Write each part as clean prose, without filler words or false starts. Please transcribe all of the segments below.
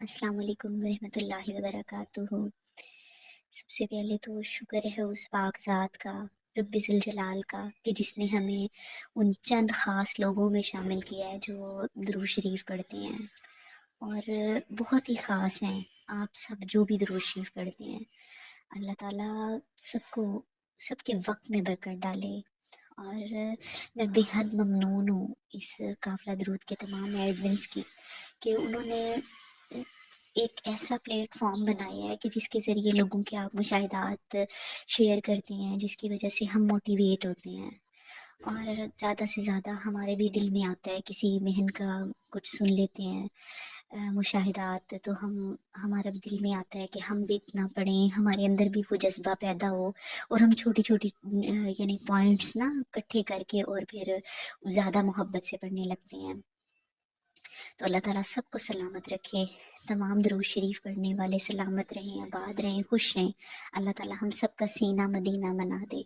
السلام علیکم ورحمۃ اللہ وبرکاتہ۔ سب سے پہلے تو شکر ہے اس پاک ذات کا، رب ذوالجلال کا، کہ جس نے ہمیں ان چند خاص لوگوں میں شامل کیا ہے جو درود شریف پڑھتے ہیں، اور بہت ہی خاص ہیں آپ سب جو بھی درود شریف پڑھتے ہیں۔ اللہ تعالیٰ سب کے وقت میں برکت ڈالے، اور میں بے حد ممنون ہوں اس قافلہ درود کے تمام ایڈمنس کی کہ انہوں نے ایک ایسا پلیٹ فارم بنایا ہے کہ جس کے ذریعے لوگوں کے آپ مشاہدات شیئر کرتے ہیں، جس کی وجہ سے ہم موٹیویٹ ہوتے ہیں، اور زیادہ سے زیادہ ہمارے بھی دل میں آتا ہے کسی مہن کا کچھ سن لیتے ہیں مشاہدات، تو ہمارا بھی دل میں آتا ہے کہ ہم بھی اتنا پڑھیں، ہمارے اندر بھی وہ جذبہ پیدا ہو، اور ہم چھوٹی چھوٹی یعنی پوائنٹس نا اکٹھے کر کے اور پھر زیادہ محبت سے پڑھنے لگتے ہیں۔ تو اللہ تعالیٰ سب کو سلامت رکھے، تمام درود شریف پڑھنے والے سلامت رہیں، آباد رہیں، خوش رہیں، اللہ تعالیٰ ہم سب کا سینہ مدینہ بنا دے۔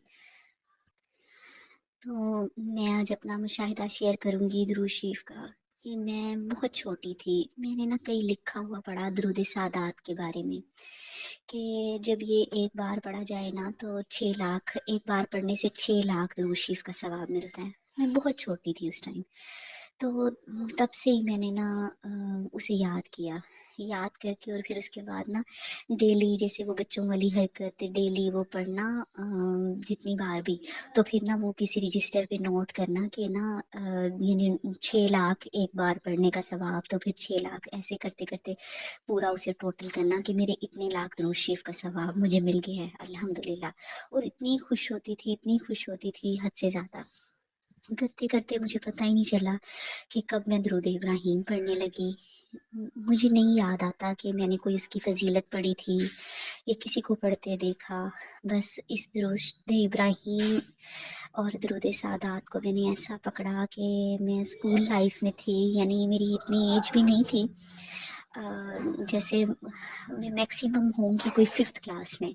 تو میں آج اپنا مشاہدہ شیئر کروں گی درود شریف کا، کہ میں بہت چھوٹی تھی، میں نے نا کئی لکھا ہوا پڑھا درود سادات کے بارے میں، کہ جب یہ ایک بار پڑھا جائے نا تو 6 لاکھ، ایک بار پڑھنے سے 6 لاکھ درود شریف کا ثواب ملتا ہے۔ میں بہت چھوٹی تھی اس ٹائم، تو تب سے ہی میں نے نا اسے یاد کر کے، اور پھر اس کے بعد نا ڈیلی، جیسے وہ بچوں والی حرکت، ڈیلی وہ پڑھنا جتنی بار بھی، تو پھر نا وہ کسی رجسٹر پہ نوٹ کرنا کہ نا یعنی 6 لاکھ ایک بار پڑھنے کا ثواب، تو پھر 6 لاکھ ایسے کرتے کرتے پورا اسے ٹوٹل کرنا کہ میرے اتنے لاکھ درود شریف کا ثواب مجھے مل گیا ہے الحمدللہ۔ اور اتنی خوش ہوتی تھی حد سے زیادہ، کرتے کرتے مجھے پتہ ہی نہیں چلا کہ کب میں درود ابراہیم پڑھنے لگی۔ مجھے نہیں یاد آتا کہ میں نے کوئی اس کی فضیلت پڑھی تھی یا کسی کو پڑھتے دیکھا، بس اس درود ابراہیم اور درود سادات کو میں نے ایسا پکڑا کہ میں اسکول لائف میں تھی، یعنی میری اتنی ایج بھی نہیں تھی، جیسے میں میکسیمم ہوں کہ کوئی 5th کلاس میں،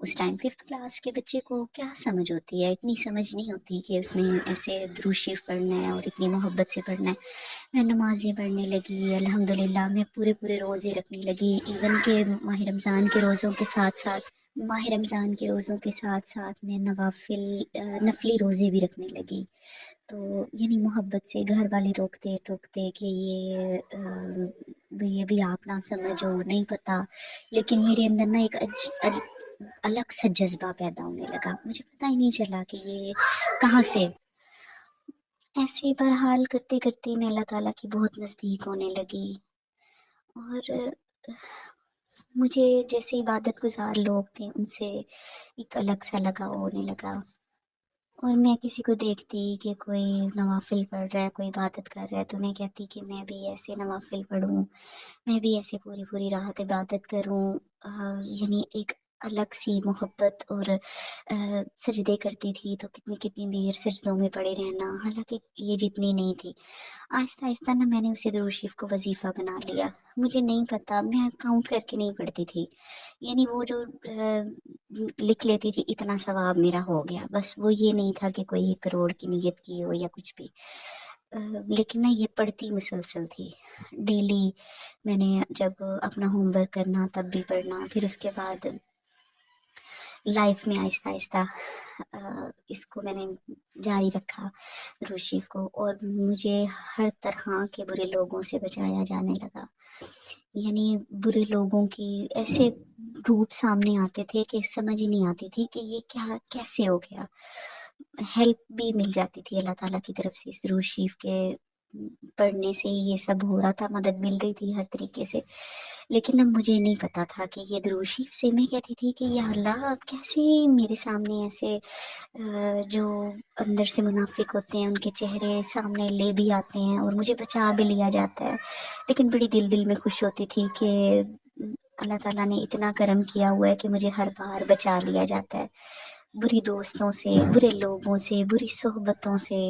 اس ٹائم 5th کلاس کے بچے کو کیا سمجھ ہوتی ہے، اتنی سمجھ نہیں ہوتی کہ اس نے ایسے درود شریف پڑھنا ہے اور اتنی محبت سے پڑھنا ہے۔ میں نمازیں پڑھنے لگی الحمدللہ، میں پورے روزے رکھنے لگی، ایون کہ ماہ رمضان کے روزوں کے ساتھ ساتھ میں نفلی روزے بھی رکھنے لگی۔ تو یعنی محبت سے گھر والے روکتے ٹوکتے کہ یہ بھی آپ نہ سمجھو، نہیں پتا، لیکن میرے اندر نا ایک الگ سا جذبہ پیدا ہونے لگا، مجھے پتا ہی نہیں چلا کہ یہ کہاں سے۔ ایسے بہرحال کرتے کرتے میں اللہ تعالیٰ کی بہت نزدیک ہونے لگی، اور مجھے جیسے عبادت گزار لوگ تھے ان سے ایک الگ سا لگاؤ ہونے لگا، اور میں کسی کو دیکھتی کہ کوئی نوافل پڑھ رہا ہے، کوئی عبادت کر رہا ہے، تو میں کہتی کہ میں بھی ایسے نوافل پڑھوں، میں بھی ایسے پوری رات عبادت کروں، یعنی ایک الگ سی محبت، اور سجدے کرتی تھی تو کتنی دیر سجدوں میں پڑے رہنا، حالانکہ یہ جتنی نہیں تھی۔ آہستہ آہستہ نا میں نے اسے درود شریف کو وظیفہ بنا لیا، مجھے نہیں پتا، میں کاؤنٹ کر کے نہیں پڑھتی تھی، یعنی وہ جو لکھ لیتی تھی اتنا ثواب میرا ہو گیا، بس وہ یہ نہیں تھا کہ کوئی 1 کروڑ کی نیت کی ہو یا کچھ بھی، لیکن نا یہ پڑھتی مسلسل تھی ڈیلی۔ میں نے جب اپنا ہوم ورک کرنا تب بھی پڑھنا، پھر اس کے بعد لائف میں آہستہ آہستہ اس کو میں نے جاری رکھا درود شریف کو، اور مجھے ہر طرح کے برے لوگوں سے بچایا جانے لگا، یعنی برے لوگوں کی ایسے روپ سامنے آتے تھے کہ سمجھ ہی نہیں آتی تھی کہ یہ کیا کیسے ہو گیا۔ ہیلپ بھی مل جاتی تھی اللہ تعالیٰ کی طرف سے، اس درود شریف کے پڑھنے سے ہی یہ سب ہو رہا تھا، مدد مل رہی تھی ہر طریقے سے، لیکن اب مجھے نہیں پتا تھا کہ یہ درود شریف سے میں کہتی تھی کہ یا اللہ اب کیسے میرے سامنے ایسے جو اندر سے منافق ہوتے ہیں ان کے چہرے سامنے لے بھی آتے ہیں اور مجھے بچا بھی لیا جاتا ہے، لیکن بڑی دل میں خوش ہوتی تھی کہ اللہ تعالیٰ نے اتنا کرم کیا ہوا ہے کہ مجھے ہر بار بچا لیا جاتا ہے بری دوستوں سے، برے لوگوں سے، بری صحبتوں سے۔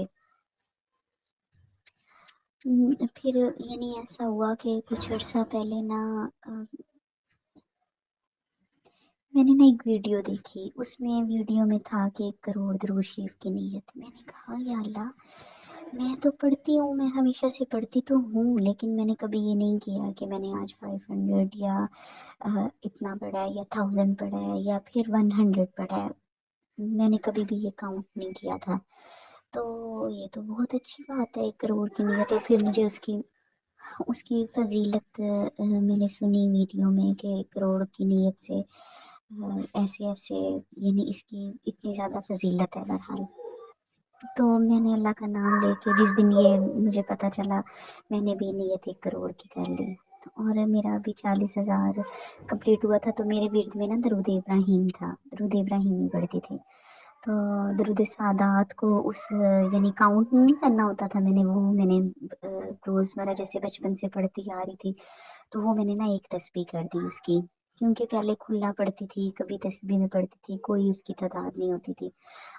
پھر یعنی ایسا ہوا کہ کچھ عرصہ پہلے نا میں نے ایک ویڈیو دیکھی، اس میں ویڈیو میں تھا کہ 1 کروڑ درود شریف کی نیت، میں نے کہا یا اللہ میں تو پڑھتی ہوں، میں ہمیشہ سے پڑھتی تو ہوں، لیکن میں نے کبھی یہ نہیں کیا کہ میں نے آج 500 یا اتنا پڑھا ہے یا 1000 پڑھا ہے یا پھر 100 پڑھا ہے، میں نے کبھی بھی یہ کاؤنٹ نہیں کیا تھا۔ تو یہ تو بہت اچھی بات ہے، 1 کروڑ کی نیت، تو پھر مجھے اس کی فضیلت میں نے سنی ویڈیو میں کہ 1 کروڑ کی نیت سے ایسے ایسے، یعنی اس کی اتنی زیادہ فضیلت ہے بہرحال۔ تو میں نے اللہ کا نام لے کے جس دن یہ مجھے پتہ چلا، میں نے بھی نیت 1 کروڑ کی کر لی، اور میرا ابھی 40,000 کمپلیٹ ہوا تھا۔ تو میرے ورد میں نا درود ابراہیم تھا، درود ابراہیم ہی پڑھتی تھی، تو درود سعادات کو یعنی کاؤنٹ نہیں کرنا ہوتا تھا، میں نے روزمرہ جیسے بچپن سے پڑھتی آ رہی تھی، تو وہ میں نے نا ایک تسبیح کر دی اس کی، کیونکہ پہلے کھلا پڑھتی تھی، کبھی تسبیح میں پڑھتی تھی، کوئی اس کی تعداد نہیں ہوتی تھی۔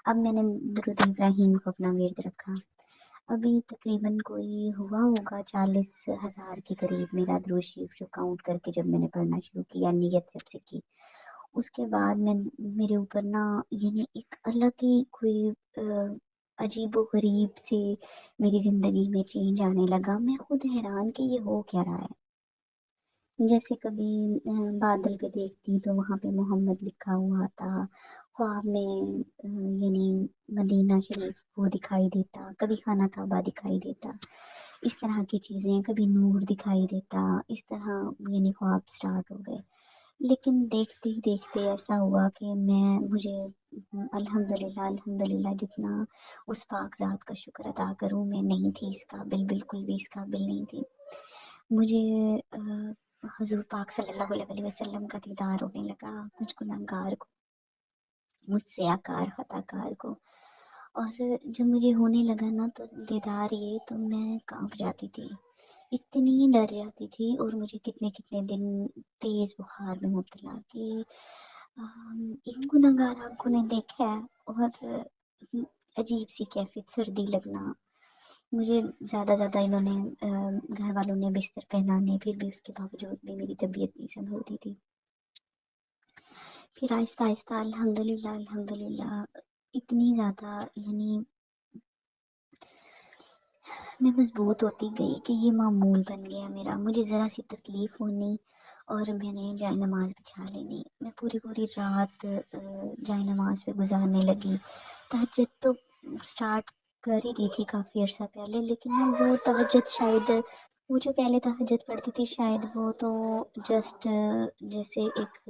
اب میں نے درود ابراہیم کو اپنا ورد رکھا، ابھی تقریباً کوئی ہوا ہوگا 40,000 کے قریب میرا درود شریف جو کاؤنٹ کر کے جب میں نے پڑھنا شروع کیا، نیت جب سے کی، اس کے بعد میرے اوپر نا یعنی ایک الگ ہی کوئی عجیب و غریب سے میری زندگی میں چینج آنے لگا۔ میں خود حیران کہ یہ ہو کیا رہا ہے۔ جیسے کبھی بادل پہ دیکھتی تو وہاں پہ محمد لکھا ہوا تھا، خواب میں یعنی مدینہ شریف وہ دکھائی دیتا، کبھی خانہ کعبہ دکھائی دیتا، اس طرح کی چیزیں، کبھی نور دکھائی دیتا، اس طرح یعنی خواب سٹارٹ ہو گئے۔ لیکن دیکھتے ہی دیکھتے ایسا ہوا کہ مجھے الحمدللہ جتنا اس پاک ذات کا شکر ادا کروں، میں نہیں تھی اس قابل، بالکل بھی اس قابل نہیں تھی۔ مجھے حضور پاک صلی اللہ علیہ وسلم کا دیدار ہونے لگا، مجھ گنہگار کو، مجھ سے آکار خطا کار کو، اور جب مجھے ہونے لگا نا تو دیدار یہ، تو میں کانپ جاتی تھی، اتنی ڈر جاتی تھی، اور مجھے کتنے کتنے دن تیز بخار میں مبتلا کہ ان گنہگار آنکھوں نے دیکھا ہے، اور عجیب سی کیفیت، سردی لگنا، مجھے زیادہ انہوں نے گھر والوں نے بستر پہنانے، پھر بھی اس کے باوجود بھی میری طبیعت نہیں سنبھلتی تھی۔ پھر آہستہ آہستہ الحمدللہ اتنی زیادہ یعنی میں مضبوط ہوتی گئی کہ یہ معمول بن گیا میرا، مجھے ذرا سی تکلیف ہونی اور میں نے جائے نماز بچھا لینی، میں پوری پوری رات جائے نماز پہ گزارنے لگی۔ تہجد تو سٹارٹ کر ہی دی تھی کافی عرصہ پہلے، لیکن وہ تہجد شاید، وہ جو پہلے تہجد پڑھتی تھی شاید وہ تو جسٹ جیسے ایک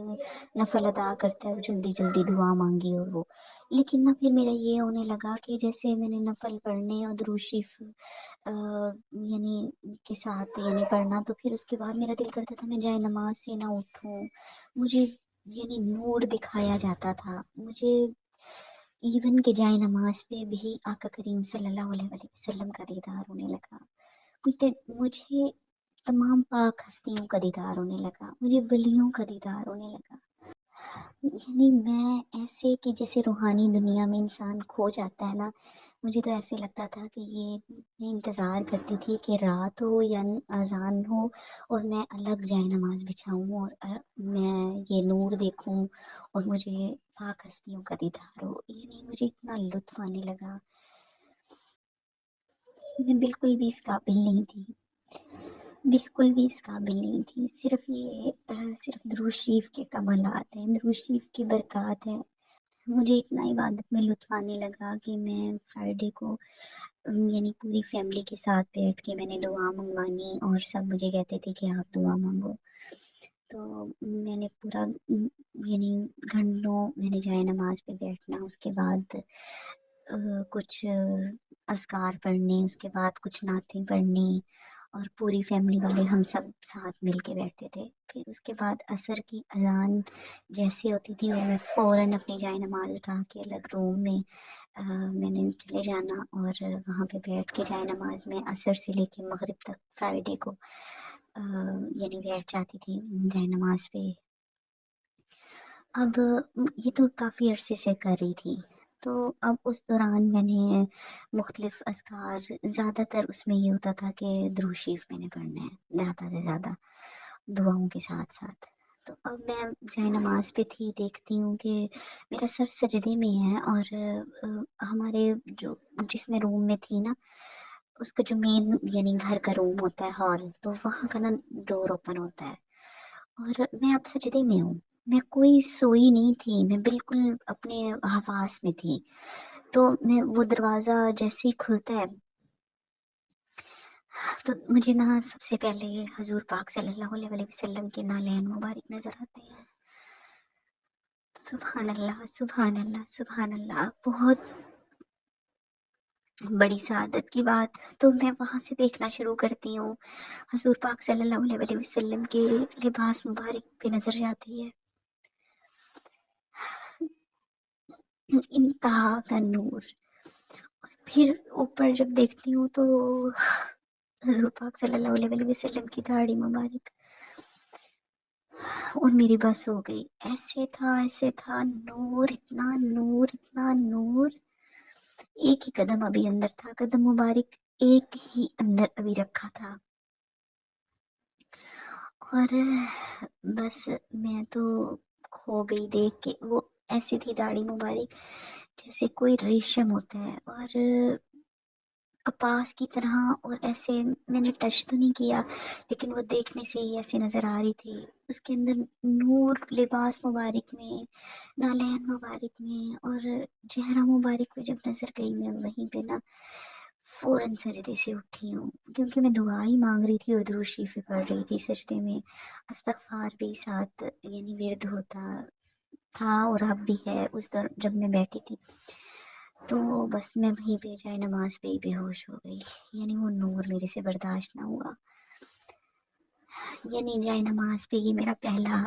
نفل ادا کرتا ہے، جلدی جلدی دعا مانگی، اور وہ، لیکن نہ پھر میرا یہ ہونے لگا کہ جیسے میں نے نفل پڑھنے اور درود شریف یعنی کے ساتھ یعنی پڑھنا، تو پھر اس کے بعد میرا دل کرتا تھا میں جائے نماز سے نہ اٹھوں، مجھے یعنی نور دکھایا جاتا تھا مجھے، ایون کہ جائے نماز پہ بھی آقا کریم صلی اللہ علیہ وسلم کا دیدار ہونے لگا، مجھے تمام پاک ہستیوں کا دیدار ہونے لگا، مجھے ولیوں کا دیدار ہونے لگا، یعنی میں ایسے کہ جیسے روحانی دنیا میں انسان کھو جاتا ہے نا، مجھے تو ایسے لگتا تھا کہ میں انتظار کرتی تھی کہ رات ہو یا اذان ہو اور میں الگ جائے نماز بچھاؤں اور میں یہ نور دیکھوں اور مجھے پاک ہستیوں کا دیدار ہو، یعنی مجھے اتنا لطف آنے لگا، میں بالکل بھی اس قابل نہیں تھی، بالکل بھی اس قابل نہیں تھی، صرف درود شریف کے کمالات ہیں، درود شریف کی برکات ہیں، مجھے اتنا عبادت میں لطف آنے لگا کہ میں فرائیڈے کو یعنی پوری فیملی کے ساتھ بیٹھ کے میں نے دعا منگوانی، اور سب مجھے کہتے تھے کہ آپ دعا مانگو، تو میں نے پورا یعنی گھنٹوں میں نے جائے نماز پہ بیٹھنا، اس کے بعد کچھ اذکار پڑھنے، اس کے بعد کچھ نعتیں پڑھنی، اور پوری فیملی والے ہم سب ساتھ مل کے بیٹھتے تھے، پھر اس کے بعد عصر کی اذان جیسی ہوتی تھی اور میں فوراً اپنی جائے نماز اٹھا کے الگ روم میں میں نے چلے جانا، اور وہاں پہ بیٹھ کے جائے نماز میں عصر سے لے کے مغرب تک فرائیڈے کو یعنی بیٹھ جاتی تھی جائے نماز پہ۔ اب یہ تو کافی عرصے سے کر رہی تھی، تو اب اس دوران میں نے مختلف اذکار، زیادہ تر اس میں یہ ہوتا تھا کہ درود شریف میں نے پڑھنا ہے زیادہ سے زیادہ دعاؤں کے ساتھ ساتھ، تو اب میں جائے نماز پہ تھی، دیکھتی ہوں کہ میرا سر سجدے میں ہے، اور ہمارے جو جس میں روم میں تھی نا اس کا جو مین یعنی گھر کا روم ہوتا ہے ہال، تو وہاں کا نا ڈور اوپن ہوتا ہے، اور میں اب سجدے میں ہوں، میں کوئی سوئی نہیں تھی، میں بالکل اپنے حواس میں تھی، تو میں وہ دروازہ جیسے ہی کھلتا ہے تو مجھے نا سب سے پہلے حضور پاک صلی اللہ علیہ وسلم کے نالین مبارک نظر آتے ہیں۔ سبحان اللہ سبحان اللہ سبحان اللہ، بہت بڑی سعادت کی بات۔ تو میں وہاں سے دیکھنا شروع کرتی ہوں، حضور پاک صلی اللہ علیہ وسلم کے لباس مبارک پہ نظر جاتی ہے، انتہا کا نور۔ پھر اوپر جب دیکھتی ہوں تو حضور پاک صلی اللہ علیہ وسلم کی داڑھی مبارک، اور میری بس ہو گئی، ایسے تھا نور، اتنا نور اتنا نور۔ ایک ہی قدم ابھی اندر تھا، قدم مبارک ایک ہی اندر ابھی رکھا تھا، اور بس میں تو کھو گئی دیکھ کے۔ وہ ایسی تھی داڑھی مبارک جیسے کوئی ریشم ہوتا ہے، اور کپاس کی طرح، اور ایسے میں نے ٹچ تو نہیں کیا لیکن وہ دیکھنے سے ہی ایسے نظر آ رہی تھی، اس کے اندر نور، لباس مبارک میں، نالین مبارک میں، اور چہرہ مبارک پہ جب نظر گئی میں وہیں پہ نا فوراً سجدے سے اٹھی ہوں، کیونکہ میں دعا ہی مانگ رہی تھی اور درود شریف پڑھ رہی تھی سجدے میں، استغفار بھی ساتھ یعنی ورد ہوتا تھا، اور اب بھی ہے اس دور جب میں بیٹھی تھی، تو بس میں وہیں پہ جائے نماز پہ ہی بے ہوش ہو گئی، یعنی وہ نور میرے سے برداشت نہ ہوا، یعنی جائے نماز پہ ہی میرا پہلا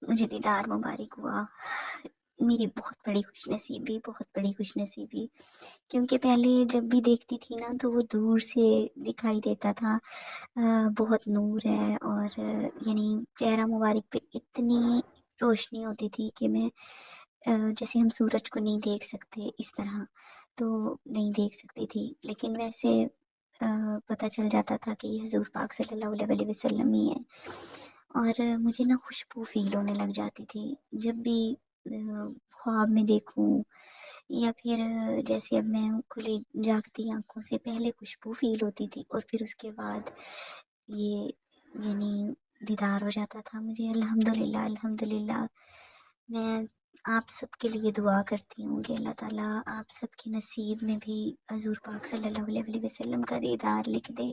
مجھے دیدار مبارک ہوا۔ میری بہت بڑی خوش نصیبی، بہت بڑی خوش نصیبی، کیونکہ پہلے جب بھی دیکھتی تھی نا تو وہ دور سے دکھائی دیتا تھا، بہت نور ہے، اور یعنی چہرہ مبارک پہ اتنی روشنی ہوتی تھی کہ میں جیسے ہم سورج کو نہیں دیکھ سکتے اس طرح تو نہیں دیکھ سکتی تھی، لیکن ویسے پتہ چل جاتا تھا کہ یہ حضور پاک صلی اللہ علیہ وسلم ہی ہے، اور مجھے نا خوشبو فیل ہونے لگ جاتی تھی جب بھی خواب میں دیکھوں، یا پھر جیسے اب میں کھلی جاگتی آنکھوں سے پہلے خوشبو فیل ہوتی تھی، اور پھر اس کے بعد یہ یعنی دیدار ہو جاتا تھا مجھے۔ الحمدللہ الحمدللہ، میں آپ سب کے لیے دعا کرتی ہوں کہ اللہ تعالیٰ آپ سب کے نصیب میں بھی حضور پاک صلی اللہ علیہ وسلم کا دیدار لکھ دے،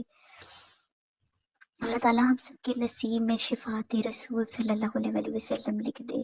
اللہ تعالیٰ ہم سب کے نصیب میں شفاعت رسول صلی اللہ علیہ وسلم لکھ دے۔